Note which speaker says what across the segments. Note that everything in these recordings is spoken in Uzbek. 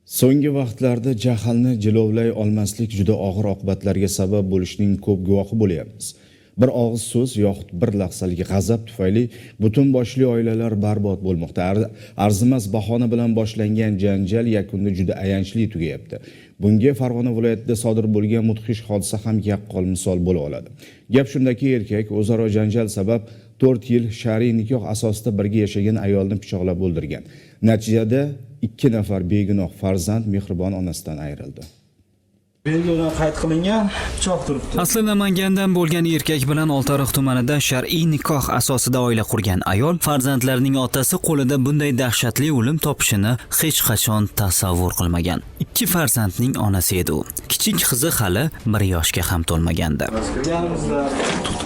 Speaker 1: So'nggi vaqtlarda jahlni jilovlay olmaslik juda og'ir oqibatlarga sabab bo'lishining ko'p guvohi bo'lyapmiz. Bir og'iz so'z yoxud bir lahzalik g'azab tufayli butun boshli oilalar barbod bo'lmoqda. Arzimas bahona bilan boshlangan janjal yakunda juda ayanchli tugayapti. Bunga Farg'ona viloyatida sodir bo'lgan mudhish hodisa ham yaqqol misol bo'la oladi. Gap shundaki, erkak o'zaro janjal sabab 4 yil shar'iy nikoh asosida birga yashagan ayolni pichoqlab o'ldirgan. Natijada 2 nafar begunoh farzand mehribon onasidan ayrildi.
Speaker 2: Belgidan qayd qilingan pichoq turibdi.
Speaker 3: Asli Namangandan bo'lgan erkak bilan Oltiariq tumanida shar'iy nikoh asosida oila qurgan ayol farzandlarining otasi qo'lida bunday dahshatli o'lim topishini hech qachon tasavvur qilmagan. 2 farzandning onasi edi u. Kichik qizi hali 1 yoshga ham to'lmagandi.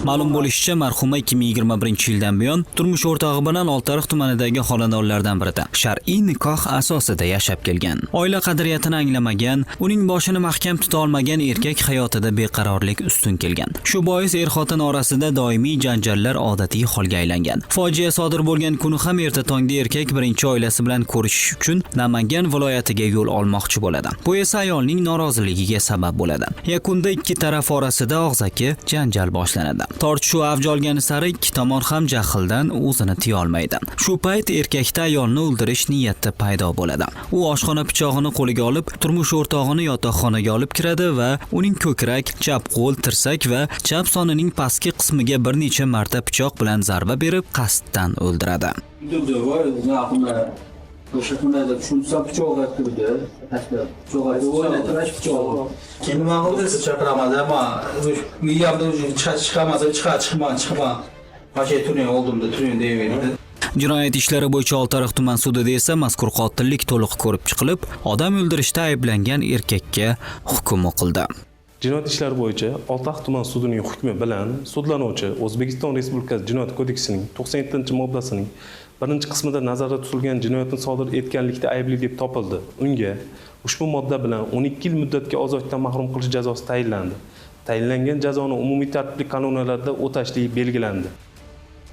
Speaker 3: Ma'lum bo'lishicha, marhuma 2021-yildan buyon turmush o'rtog'i bilan Oltiariq tumanidagi xonadonlardan birida shar'iy nikoh asosida yashab kelgan. Oila qadriyatini anglamagan, uning boshini mahkam tuta olmagan erkak hayotida beqarorlik ustun kelgan. Shu bois er-xotin orasida doimiy janjallar odatiy holga aylangan. Fojia sodir bo'lgan kuni ham erta tongda erkak birinchi oilasi bilan ko'rishish uchun Namangan viloyatiga yo'l olmoqchi bo'ladi. Bu esa ayolning noroziligiga sabab bo'ladi. Yakunda 2 taraf orasida og'zaki janjal boshlanadi. Tortishuv avj olgani sari 2 tomon ham jahldan o'zini tiya olmaydi. Shu payt erkakda ayolni o'ldirish niyati paydo bo'ladi. U oshxona pichog'ini qo'liga olib, turmush o'rtog'ini yotoqxonaga olib kiradi va uning ko'krak, chap qo'l, tirsak va chap sonining pastki qismiga bir necha marta pichoq bilan zarba berib, qasddan o'ldiradi.
Speaker 2: O'sha kunlarda tushunsa pichoqga kirdi, tashlab pichoqga o'ynatirash pichoq. Keyin nima qildi? Siz chaqiraman, ammo u yerda chiqamasa chiqma. Masha turing oldimda turing deyverdi.
Speaker 3: Jinoyat ishlari bo'yicha Oltiariq tuman sudida esa mazkur qotillik to'liq ko'rib chiqilib, odam o'ldirishda ayblangan erkakka hukm o'qildi.
Speaker 4: Jinoyat ishlari bo'yicha Oltiariq tuman sudining hukmi bilan sudlanuvchi O'zbekiston Respublikasi Jinoyat kodeksining 97-moddasining 1-qismida nazarda tutilgan jinoyatni sodir etganlikda aybli deb topildi. Unga ushbu modda bilan 12 yil muddatga ozodlikdan mahrum qilish jazosi tayinlandi. Tayinlangan jazoni umumiy tartibli qonunlarda o'tashlik belgilandi.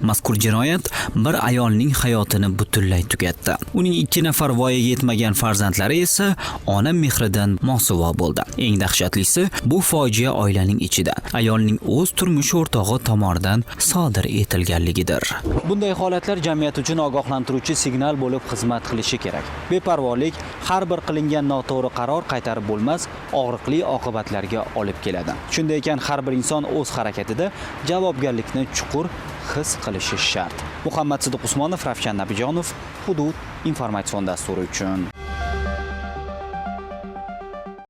Speaker 3: Mazkur jinoyat bir ayolning hayotini butunlay tugatdi. Uning 2 nafar voyaga yetmagan farzandlari esa ona mehridan mosuvo bo'ldi. Eng dahshatlisi, bu fojia oilaning ichida, ayolning o'z turmush o'rtog'i tomonidan sodir etilganligidir. Bunday holatlar jamiyat uchun ogohlantiruvchi signal bo'lib xizmat qilishi kerak. Beparvolik har bir qilingan noto'g'ri qaror qaytarib bo'lmas, og'riqli oqibatlarga olib keladi. Shunday ekan, har bir inson o'z harakatida javobgarlikni chuqur his qilishi shart. Muhammad Sidiq Usmonov, Ravshan Nabijonov, Hudud informatsion dasturi uchun.